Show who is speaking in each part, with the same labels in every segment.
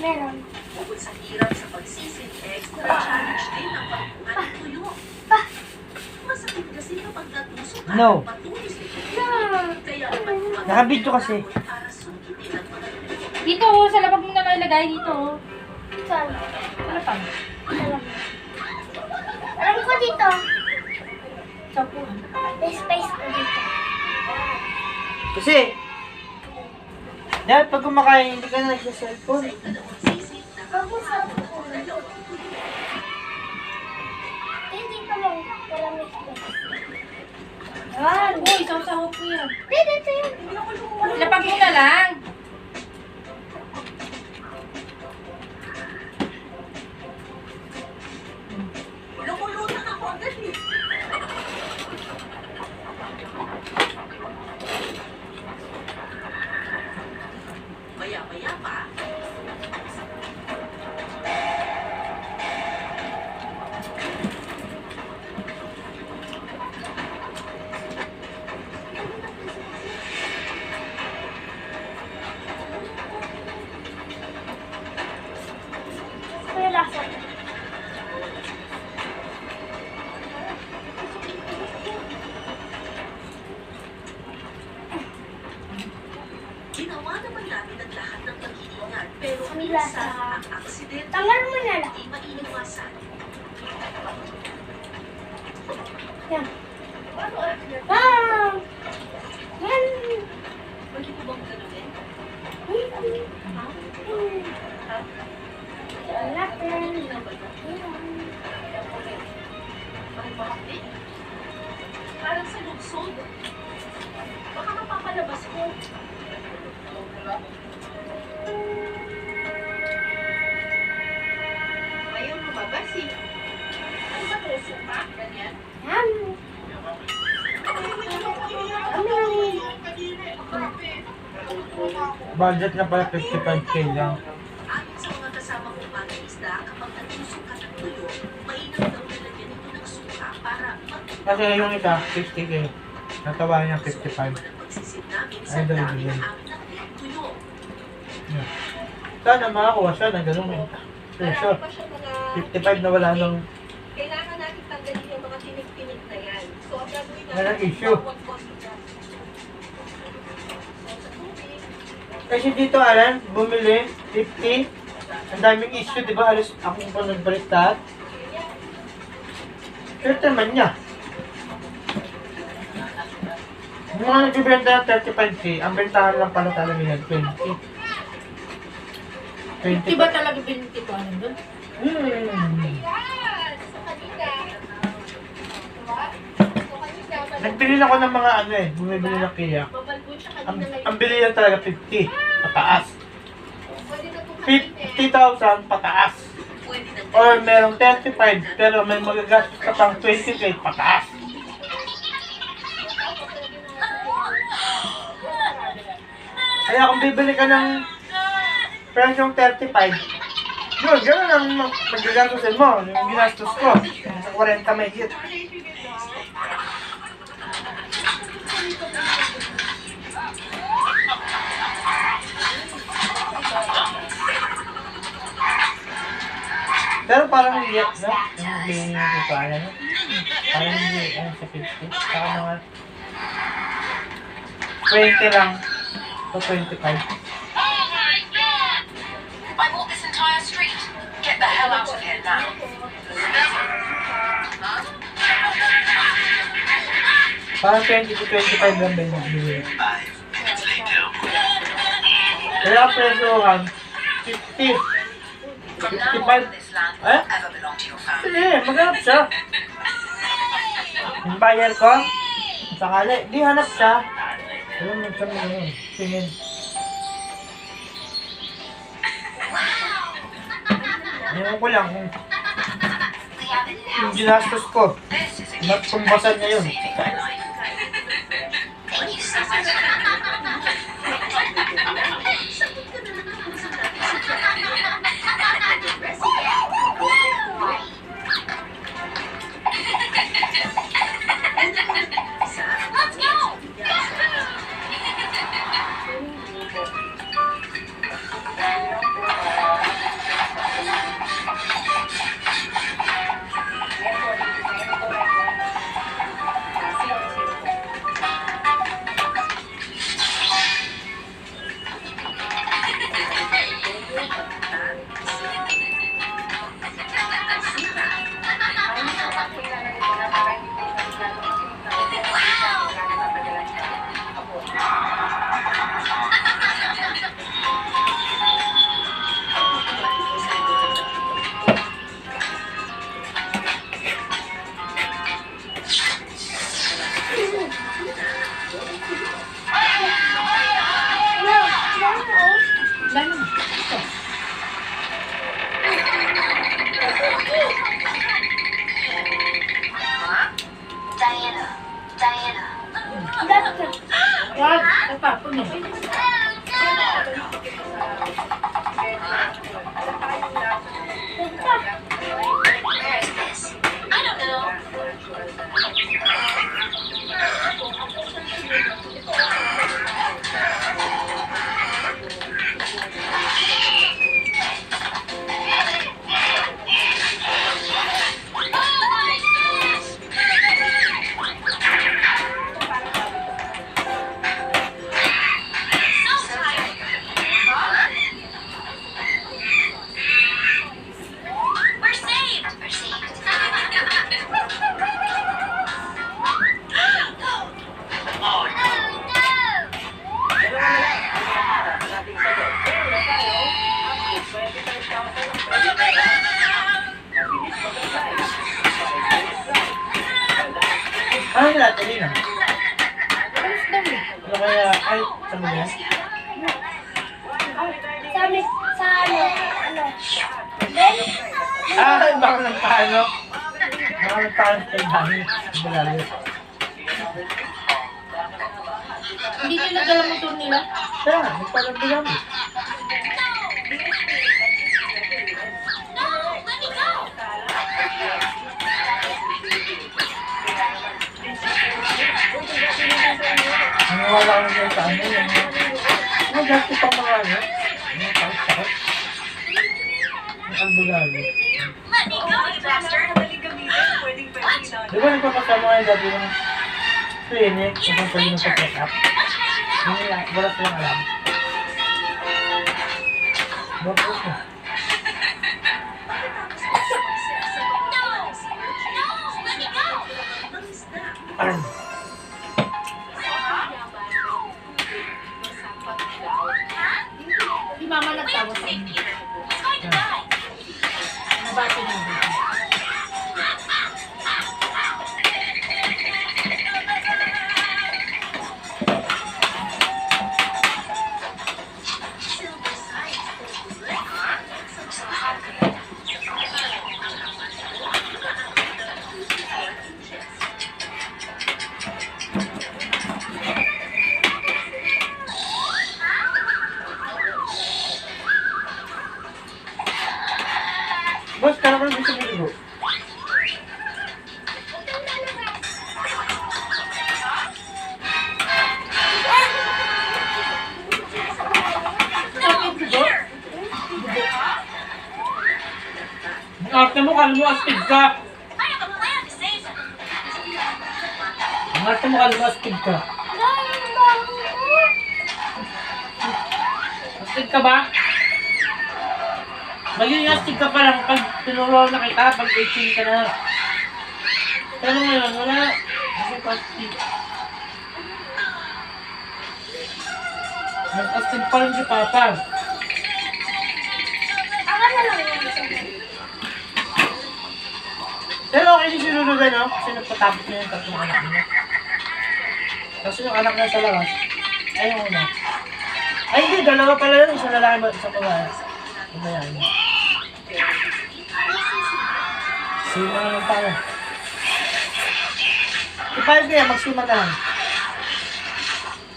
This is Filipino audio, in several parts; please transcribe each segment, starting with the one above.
Speaker 1: Meron.
Speaker 2: Bukod sa hirap sa pagsisid, extra challenge din ang pagkuha ng tuyo. Masakit kasi kapag natusok ka
Speaker 3: No.
Speaker 2: ng patulis nito.
Speaker 1: No.
Speaker 2: Kaya naman
Speaker 3: Nakabidyo kasi.
Speaker 2: para sukitin ang mga tuyo.
Speaker 4: Dito, sa labag mo na ilagay dito.
Speaker 1: Saan?
Speaker 4: Sa lapag.
Speaker 1: Alam ko dito.
Speaker 4: Sa upuan.
Speaker 1: May space ko dito.
Speaker 3: Kasi, dahil pag kumakain, hindi ka na nagsa-cellphone.
Speaker 1: Ako sa ulo. Dito mo. Wala may space.
Speaker 4: Yan. Uy, saw-saw ko yan.
Speaker 1: Dito yun.
Speaker 4: Lapag mo na lang.
Speaker 2: Lumulutan ako agad eh. Maya-maya pa,
Speaker 1: May lasa.
Speaker 2: ginawa naman namin ang lahat ng pag-iingat. Pero
Speaker 1: Ang
Speaker 2: minsan,
Speaker 1: lasa.
Speaker 2: ang aksidente
Speaker 1: Tanggal mo na lang.
Speaker 2: hindi maiiwasan.
Speaker 1: Yan. Ah! Yan.
Speaker 2: Pwede po bang ganunin?
Speaker 1: Yan natin.
Speaker 2: Parang sa lugsod. Baka mapapalabas ko. Ayaw lumabas eh. Ano ba ito? Sumpa? Ganyan?
Speaker 1: Yan.
Speaker 3: Budget na pala 55K lang.
Speaker 2: Ayon sa mga kasama kong mga isda, kapag nagsusok ka ng tuyo, mainam daw nilagyan ito ng suka para
Speaker 3: Kasi yung isa, 60K. Natawa niya 55.
Speaker 2: pagsisid namin
Speaker 3: Ay,
Speaker 2: sa
Speaker 3: dali
Speaker 2: dami
Speaker 3: din.
Speaker 2: ng aming nakulang tuyo.
Speaker 3: Yeah. Sana makakuha siya ng ganun eh. Presyo. 55 na wala nang
Speaker 2: Kailangan natin tanggalin yung mga tinig-tinig na yan. So, ang gagawin
Speaker 3: walang issue. Kasi dito, Alan, bumili, 50. Ang daming issue, di ba? Halos akong pa nagbalik lahat. Sure naman niya. Yung mga nagbibenta ng 35K, ang bentahan lang pala talaga yan, 20. 20
Speaker 4: Diba talaga biniti ko ano doon?
Speaker 3: Nagbili ako ng mga ano eh, bumibili ng Kia. Ang bili lang talaga 50, pataas. 50,000 pataas. Or merong 35, pero may magagastos ka pang 20K pataas. Kaya kung bibili ka ng presyong 35, yun, gano'n ang magagastusin mo. Yung ginastos ko, sa 40 may hit. Pero parang hindi, no? Yung bili niyo dito, ano? Parang hindi, ano, sa 50. Saka mga 20 lang. So 25.
Speaker 5: I bought this entire street. Get the hell out of here now.
Speaker 3: Parang 20 to 25 lang ba yung bili. Kaya ang presyohan, 50.
Speaker 5: From now
Speaker 3: 55.
Speaker 5: on, this land will
Speaker 3: Eh?
Speaker 5: not ever belong to your family.
Speaker 3: Sige, maghanap siya. Yung buyer ko, sakali, di hanap siya. Alam mo siya mo yun, tingin. Ewan ko lang kung yung ginastos ko,
Speaker 5: This is a
Speaker 3: mattumbasan niya yun.
Speaker 5: saving my life. Diana.
Speaker 1: Dati.
Speaker 4: Yan, tatapon eh.
Speaker 5: Where is this? I don't know. So tired. We're saved. We're saved.
Speaker 3: Ano nila, Telina?
Speaker 4: Alis daw eh.
Speaker 3: Ano kaya, ay, saan mo yan?
Speaker 1: Sa amin, sa ano. Ben?
Speaker 3: Ah, baka ng paano? Baka ng paano kay Dani. Malayo.
Speaker 4: Hindi nila dala motor nila.
Speaker 3: Kaya nga, nagpalang bilang eh.
Speaker 5: No, let me go.
Speaker 3: Naniwala ko na sa ano yun. Ano, dati pang mga ano? Ano, takot-takot. Ang albulalo.
Speaker 5: Let me go, you bastard.
Speaker 3: Di ba nagpapasama kayo dati ng clinic kung pwede mo sa-check up? Wala silang alam. Bakit mo?
Speaker 5: No, let me go.
Speaker 3: Parang,
Speaker 4: Si mama nagtawa sa
Speaker 5: Save
Speaker 4: inyo.
Speaker 5: Peter. He's going to die.
Speaker 4: Nabati niya dito.
Speaker 5: Silver Science. So hot.
Speaker 3: boss, kaya ko gusto mo ligo.
Speaker 4: Sabi ko ba? Ang arte mo, kala mo astig ka.
Speaker 5: I have a plan to save him.
Speaker 4: Ang arte mo, kala mo astig ka. Astig ka ba? Magiging astig ka pa lang pag tinuruan na kita, pag 18 ka na. Pero ngayon, wala. Kasi astig. Mas astig pa rin si Papa.
Speaker 1: Ako na lang yun.
Speaker 3: Pero okay din sinulugan, no? Kasi nagpatapos niya yung tatlong anak niya. Kasi yung anak niya sa labas, ay yung una. Ay hindi, dalawa pala yun. Isang lalaki ba? Isang babae. Ano yan? Sima na lang tayo. Ipahal kaya, magsima na lang.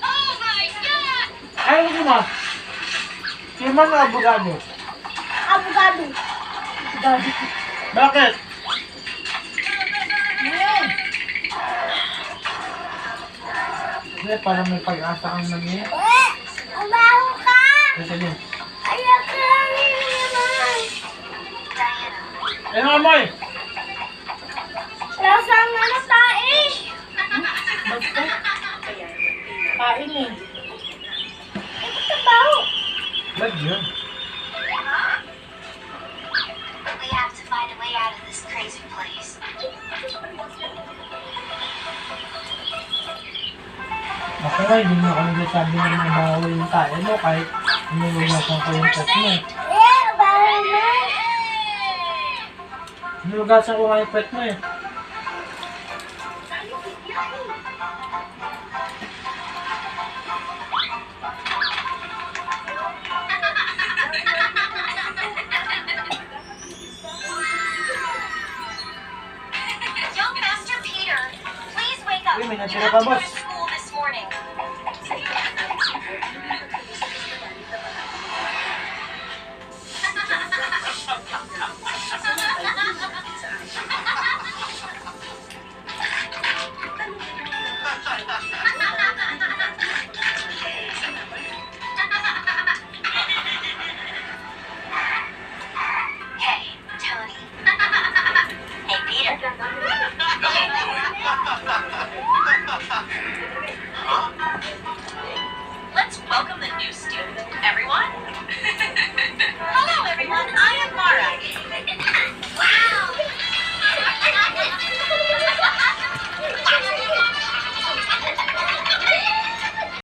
Speaker 5: Oh my god!
Speaker 3: Ay, hindi mo. Sima na abogado.
Speaker 1: Abogado.
Speaker 3: Bakit?
Speaker 4: Ngayon.
Speaker 3: Hindi, parang may pag-asa kang nangyay.
Speaker 1: Ang baho ka!
Speaker 3: Kasi din.
Speaker 1: Ayak ka lang naman.
Speaker 3: Ay, amoy!
Speaker 1: Lasang ano tae?
Speaker 4: Basta. Kain eh.
Speaker 1: Ito ang baho.
Speaker 3: Lag yun.
Speaker 5: We have to find a way out of this crazy place.
Speaker 3: Ako nga, hindi mo ako nagsasabi na mabaho yung tayo mo kahit inuugasan ko yung pet mo.
Speaker 1: Baho na.
Speaker 3: Inuugasan ko nga yung pet mo eh.
Speaker 5: Young Master Peter, please wake up.
Speaker 3: Uy, may natira pa, boss.
Speaker 5: School this morning.